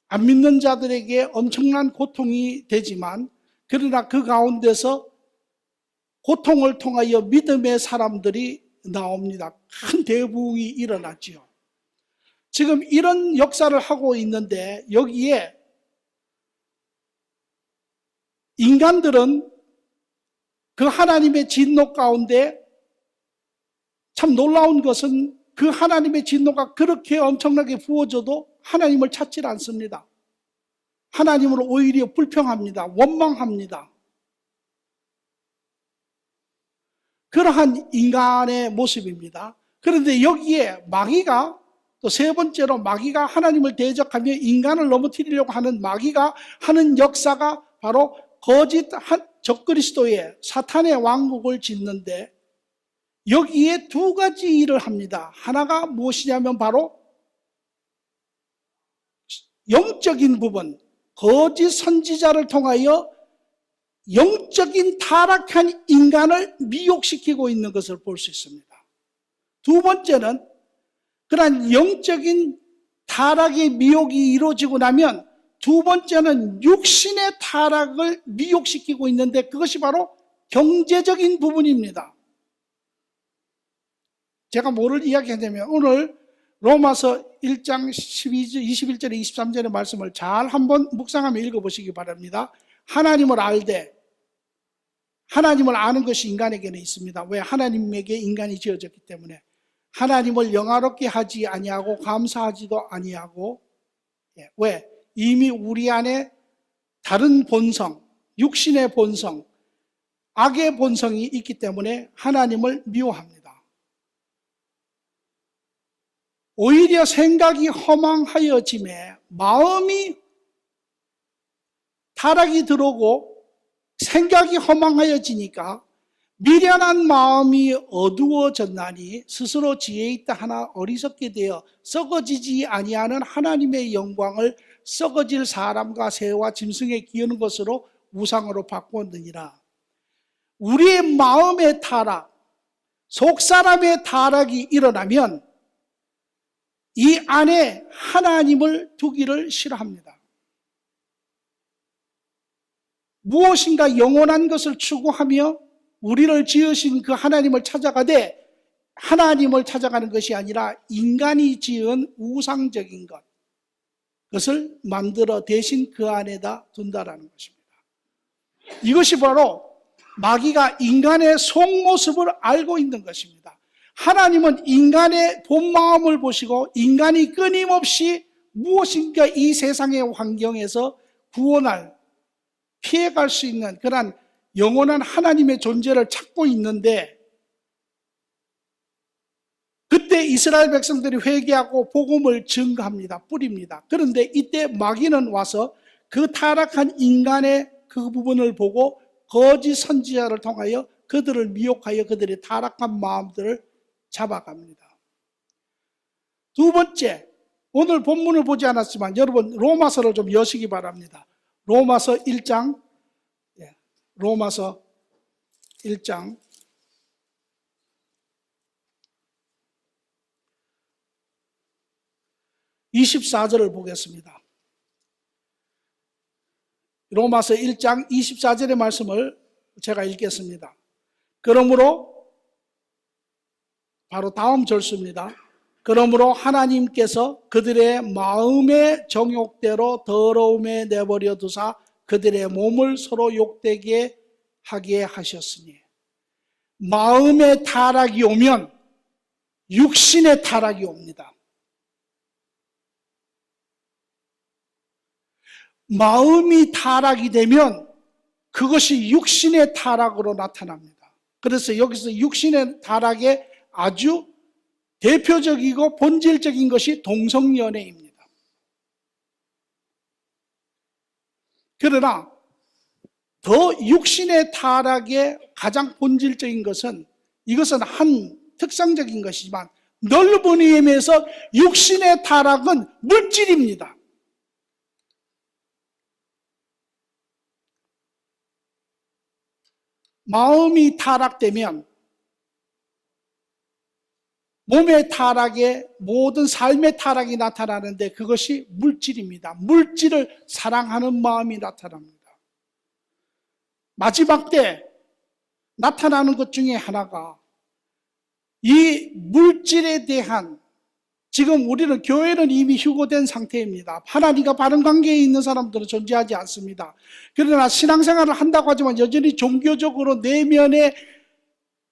안 믿는 자들에게 엄청난 고통이 되지만 그러나 그 가운데서 고통을 통하여 믿음의 사람들이 나옵니다. 큰 대부흥이 일어났지요. 지금 이런 역사를 하고 있는데 여기에 인간들은 그 하나님의 진노 가운데 참 놀라운 것은 그 하나님의 진노가 그렇게 엄청나게 부어져도 하나님을 찾지 않습니다. 하나님을 오히려 불평합니다. 원망합니다. 그러한 인간의 모습입니다. 그런데 여기에 마귀가 또 세 번째로 마귀가 하나님을 대적하며 인간을 넘어뜨리려고 하는 마귀가 하는 역사가 바로 거짓 적그리스도의 사탄의 왕국을 짓는데 여기에 두 가지 일을 합니다. 하나가 무엇이냐면 바로 영적인 부분, 거짓 선지자를 통하여 영적인 타락한 인간을 미혹시키고 있는 것을 볼 수 있습니다. 두 번째는 그러한 영적인 타락의 미혹이 이루어지고 나면 두 번째는 육신의 타락을 미혹시키고 있는데 그것이 바로 경제적인 부분입니다. 제가 뭐를 이야기하냐면 오늘 로마서 1장 21절에 23절의 말씀을 잘 한번 묵상하며 읽어보시기 바랍니다. 하나님을 알되 하나님을 아는 것이 인간에게는 있습니다. 왜? 하나님에게 인간이 지어졌기 때문에 하나님을 영화롭게 하지 아니하고 감사하지도 아니하고 왜? 이미 우리 안에 다른 본성, 육신의 본성, 악의 본성이 있기 때문에 하나님을 미워합니다. 오히려 생각이 허망하여짐에 마음이 타락이 들어오고 생각이 허망하여지니까 미련한 마음이 어두워졌나니 스스로 지혜 있다 하나 어리석게 되어 썩어지지 아니하는 하나님의 영광을 썩어질 사람과 새와 짐승에 기우는 것으로 우상으로 바꾸었느니라. 우리의 마음의 타락, 속사람의 타락이 일어나면 이 안에 하나님을 두기를 싫어합니다. 무엇인가 영원한 것을 추구하며 우리를 지으신 그 하나님을 찾아가되 하나님을 찾아가는 것이 아니라 인간이 지은 우상적인 것, 그것을 만들어 대신 그 안에다 둔다라는 것입니다. 이것이 바로 마귀가 인간의 속모습을 알고 있는 것입니다. 하나님은 인간의 본 마음을 보시고 인간이 끊임없이 무엇인가 이 세상의 환경에서 구원할, 피해갈 수 있는 그런 영원한 하나님의 존재를 찾고 있는데, 그때 이스라엘 백성들이 회개하고 복음을 증거합니다. 뿌립니다. 그런데 이때 마귀는 와서 그 타락한 인간의 그 부분을 보고 거짓 선지자를 통하여 그들을 미혹하여 그들의 타락한 마음들을 잡아갑니다. 두 번째, 오늘 본문을 보지 않았지만 여러분 로마서를 좀 여시기 바랍니다. 로마서 1장, 로마서 1장 24절을 보겠습니다. 로마서 1장 24절의 말씀을 제가 읽겠습니다. 그러므로 바로 다음 절수입니다. 그러므로 하나님께서 그들의 마음의 정욕대로 더러움에 내버려 두사 그들의 몸을 서로 욕되게 하게 하셨으니, 마음의 타락이 오면 육신의 타락이 옵니다. 마음이 타락이 되면 그것이 육신의 타락으로 나타납니다. 그래서 여기서 육신의 타락의 아주 대표적이고 본질적인 것이 동성연애입니다. 그러나 더 육신의 타락의 가장 본질적인 것은, 이것은 한 특성적인 것이지만 넓은 의미에서 육신의 타락은 물질입니다. 마음이 타락되면 몸의 타락에 모든 삶의 타락이 나타나는데 그것이 물질입니다. 물질을 사랑하는 마음이 나타납니다. 마지막 때 나타나는 것 중에 하나가 이 물질에 대한, 지금 우리는 교회는 이미 휴거된 상태입니다. 하나님과 바른 관계에 있는 사람들은 존재하지 않습니다. 그러나 신앙생활을 한다고 하지만 여전히 종교적으로 내면의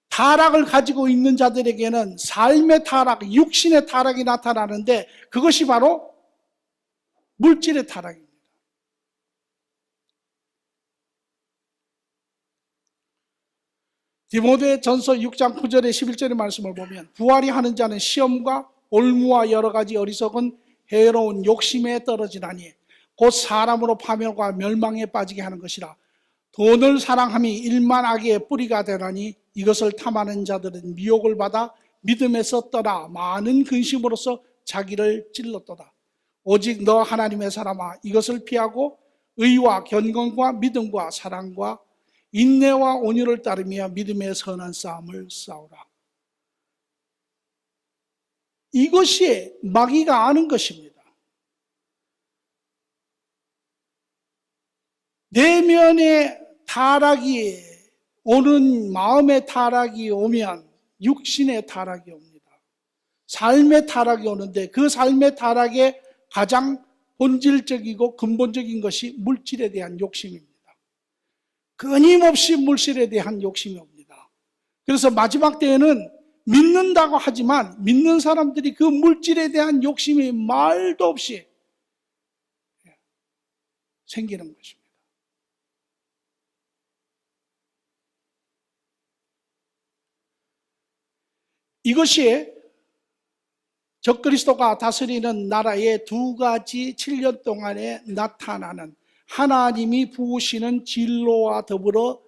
타락을 가지고 있는 자들에게는 삶의 타락, 육신의 타락이 나타나는데 그것이 바로 물질의 타락입니다. 디모데전서 6장 9절에 11절의 말씀을 보면, 부활이 하는 자는 시험과 올무와 여러 가지 어리석은 해로운 욕심에 떨어지나니 곧 사람으로 파멸과 멸망에 빠지게 하는 것이라. 돈을 사랑함이 일만 악의 뿌리가 되나니 이것을 탐하는 자들은 미혹을 받아 믿음에서 떠나 많은 근심으로써 자기를 찔렀도다. 오직 너 하나님의 사람아, 이것을 피하고 의와 견건과 믿음과 사랑과 인내와 온유를 따르며 믿음의 선한 싸움을 싸우라. 이것이 마귀가 아는 것입니다. 내면의 타락이 오는, 마음의 타락이 오면 육신의 타락이 옵니다. 삶의 타락이 오는데 그 삶의 타락의 가장 본질적이고 근본적인 것이 물질에 대한 욕심입니다. 끊임없이 물질에 대한 욕심이 옵니다. 그래서 마지막 때에는 믿는다고 하지만 믿는 사람들이 그 물질에 대한 욕심이 말도 없이 생기는 것입니다. 이것이 적그리스도가 다스리는 나라의 두 가지 7년 동안에 나타나는 하나님이 부으시는 진로와 더불어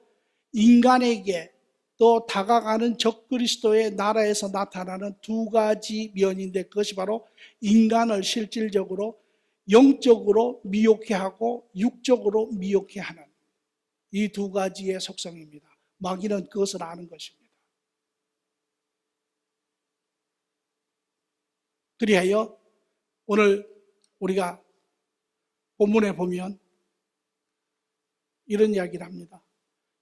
인간에게 또 다가가는 적그리스도의 나라에서 나타나는 두 가지 면인데, 그것이 바로 인간을 실질적으로 영적으로 미혹해 하고 육적으로 미혹해 하는 이 두 가지의 속성입니다. 마귀는 그것을 아는 것입니다. 그리하여 오늘 우리가 본문에 보면 이런 이야기를 합니다.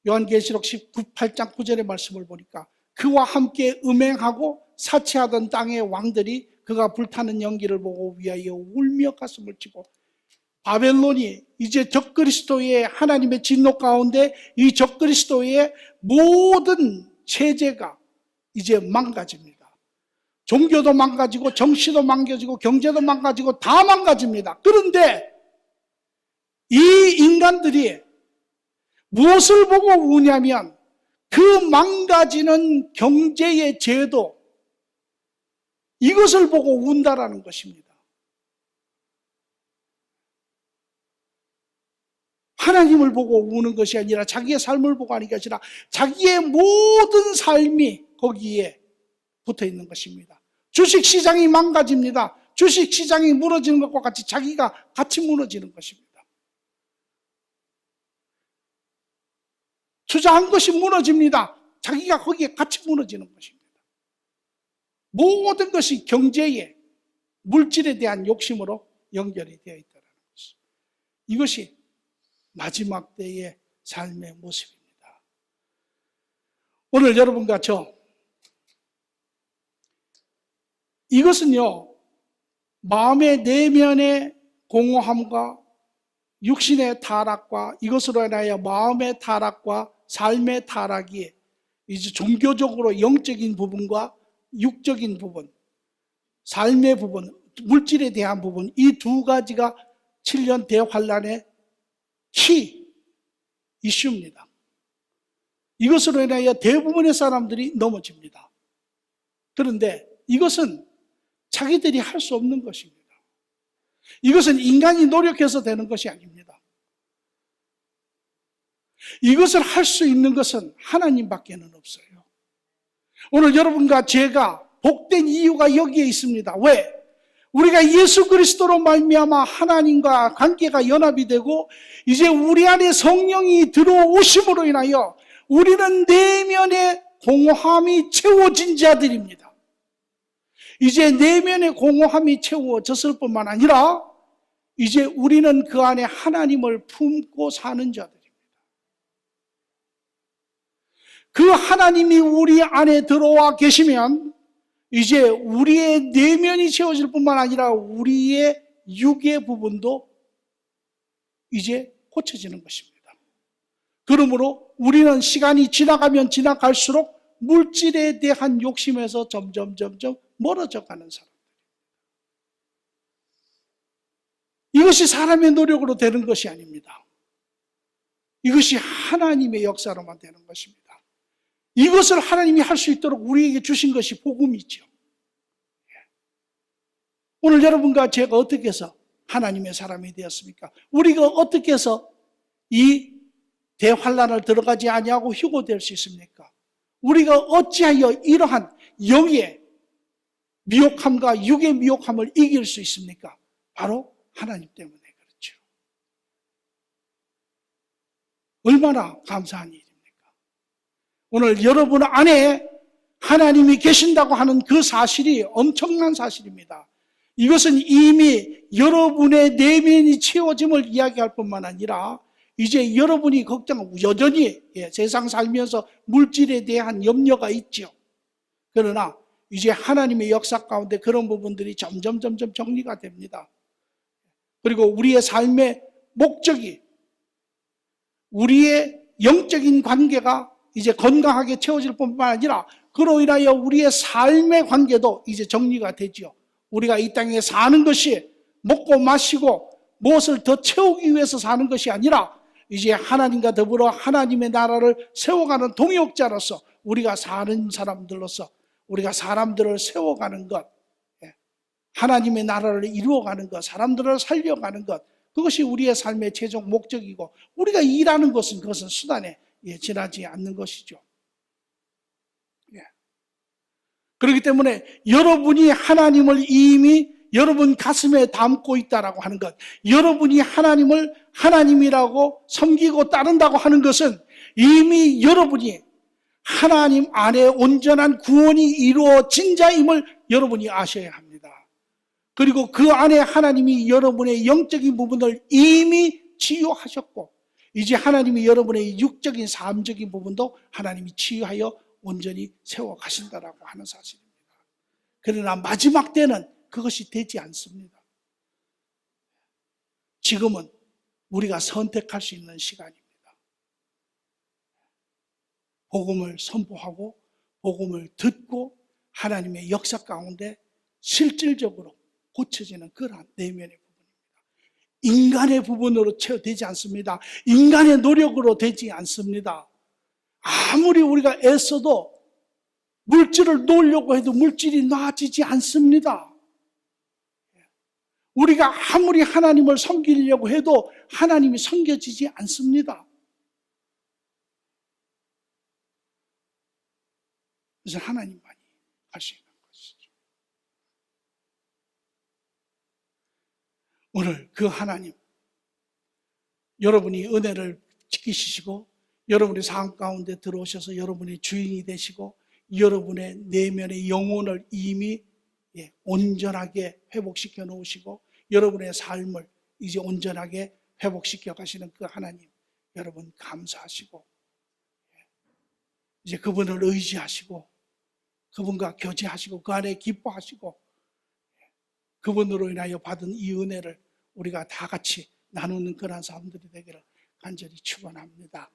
요한계시록 8장 9절의 말씀을 보니까 그와 함께 음행하고 사치하던 땅의 왕들이 그가 불타는 연기를 보고 위하여 울며 가슴을 치고 바벨론이 이제 적그리스도의 하나님의 진노 가운데 이 적그리스도의 모든 체제가 이제 망가집니다. 종교도 망가지고 정치도 망가지고 경제도 망가지고 다 망가집니다. 그런데 이 인간들이 무엇을 보고 우냐면 그 망가지는 경제의 제도, 이것을 보고 운다라는 것입니다. 하나님을 보고 우는 것이 아니라 자기의 삶을 보고 하는 것이 아니라 자기의 모든 삶이 거기에 붙어 있는 것입니다. 주식시장이 망가집니다. 주식시장이 무너지는 것과 같이 자기가 같이 무너지는 것입니다. 투자한 것이 무너집니다. 자기가 거기에 같이 무너지는 것입니다. 모든 것이 경제에, 물질에 대한 욕심으로 연결이 되어 있다는 것입니다. 이것이 마지막 때의 삶의 모습입니다. 오늘 여러분과 저, 이것은요, 마음의 내면의 공허함과 육신의 타락과 이것으로 인하여 마음의 타락과 삶의 타락이 이제 종교적으로 영적인 부분과 육적인 부분, 삶의 부분, 물질에 대한 부분, 이 두 가지가 7년 대환란의 키 이슈입니다. 이것으로 인하여 대부분의 사람들이 넘어집니다. 그런데 이것은 자기들이 할 수 없는 것입니다. 이것은 인간이 노력해서 되는 것이 아닙니다. 이것을 할 수 있는 것은 하나님밖에는 없어요. 오늘 여러분과 제가 복된 이유가 여기에 있습니다. 왜? 우리가 예수 그리스도로 말미암아 하나님과 관계가 연합이 되고 이제 우리 안에 성령이 들어오심으로 인하여 우리는 내면의 공허함이 채워진 자들입니다. 이제 내면의 공허함이 채워졌을 뿐만 아니라 이제 우리는 그 안에 하나님을 품고 사는 자들입니다. 그 하나님이 우리 안에 들어와 계시면 이제 우리의 내면이 채워질 뿐만 아니라 우리의 육의 부분도 이제 고쳐지는 것입니다. 그러므로 우리는 시간이 지나가면 지나갈수록 물질에 대한 욕심에서 점점 멀어져 가는 사람들. 이것이 사람의 노력으로 되는 것이 아닙니다. 이것이 하나님의 역사로만 되는 것입니다. 이것을 하나님이 할 수 있도록 우리에게 주신 것이 복음이죠. 오늘 여러분과 제가 어떻게 해서 하나님의 사람이 되었습니까? 우리가 어떻게 해서 이 대환란을 들어가지 아니하고 휴고될 수 있습니까? 우리가 어찌하여 이러한 영의 미혹함과 육의 미혹함을 이길 수 있습니까? 바로 하나님 때문에 그렇죠. 얼마나 감사한 일입니까? 오늘 여러분 안에 하나님이 계신다고 하는 그 사실이 엄청난 사실입니다. 이것은 이미 여러분의 내면이 채워짐을 이야기할 뿐만 아니라 이제 여러분이 여전히 세상 살면서 물질에 대한 염려가 있죠. 그러나 이제 하나님의 역사 가운데 그런 부분들이 점점 정리가 됩니다. 그리고 우리의 삶의 목적이 우리의 영적인 관계가 이제 건강하게 채워질 뿐만 아니라 그로 인하여 우리의 삶의 관계도 이제 정리가 되죠. 우리가 이 땅에 사는 것이 먹고 마시고 무엇을 더 채우기 위해서 사는 것이 아니라 이제 하나님과 더불어 하나님의 나라를 세워가는 동역자로서 우리가 사는 사람들로서 우리가 사람들을 세워가는 것, 하나님의 나라를 이루어가는 것, 사람들을 살려가는 것, 그것이 우리의 삶의 최종 목적이고 우리가 일하는 것은 그것은 수단에 지나지 않는 것이죠. 그렇기 때문에 여러분이 하나님을 이미 여러분 가슴에 담고 있다라고 하는 것, 여러분이 하나님을 하나님이라고 섬기고 따른다고 하는 것은 이미 여러분이 하나님 안에 온전한 구원이 이루어진 자임을 여러분이 아셔야 합니다. 그리고 그 안에 하나님이 여러분의 영적인 부분을 이미 치유하셨고 이제 하나님이 여러분의 육적인 삶적인 부분도 하나님이 치유하여 온전히 세워가신다라고 하는 사실입니다. 그러나 마지막 때는 그것이 되지 않습니다. 지금은 우리가 선택할 수 있는 시간입니다. 복음을 선포하고 복음을 듣고 하나님의 역사 가운데 실질적으로 고쳐지는 그러한 내면의 부분입니다. 인간의 부분으로 되지 않습니다. 인간의 노력으로 되지 않습니다. 아무리 우리가 애써도 물질을 놓으려고 해도 물질이 놔지지 않습니다. 우리가 아무리 하나님을 섬기려고 해도 하나님이 섬겨지지 않습니다. 그래서 하나님만이 할 수 있는 것이죠. 오늘 그 하나님, 여러분이 은혜를 지키시고 여러분의 삶 가운데 들어오셔서 여러분이 주인이 되시고 여러분의 내면의 영혼을 이미 온전하게 회복시켜 놓으시고 여러분의 삶을 이제 온전하게 회복시켜 가시는 그 하나님, 여러분 감사하시고 이제 그분을 의지하시고 그분과 교제하시고 그 안에 기뻐하시고 그분으로 인하여 받은 이 은혜를 우리가 다 같이 나누는 그런 사람들이 되기를 간절히 축원합니다.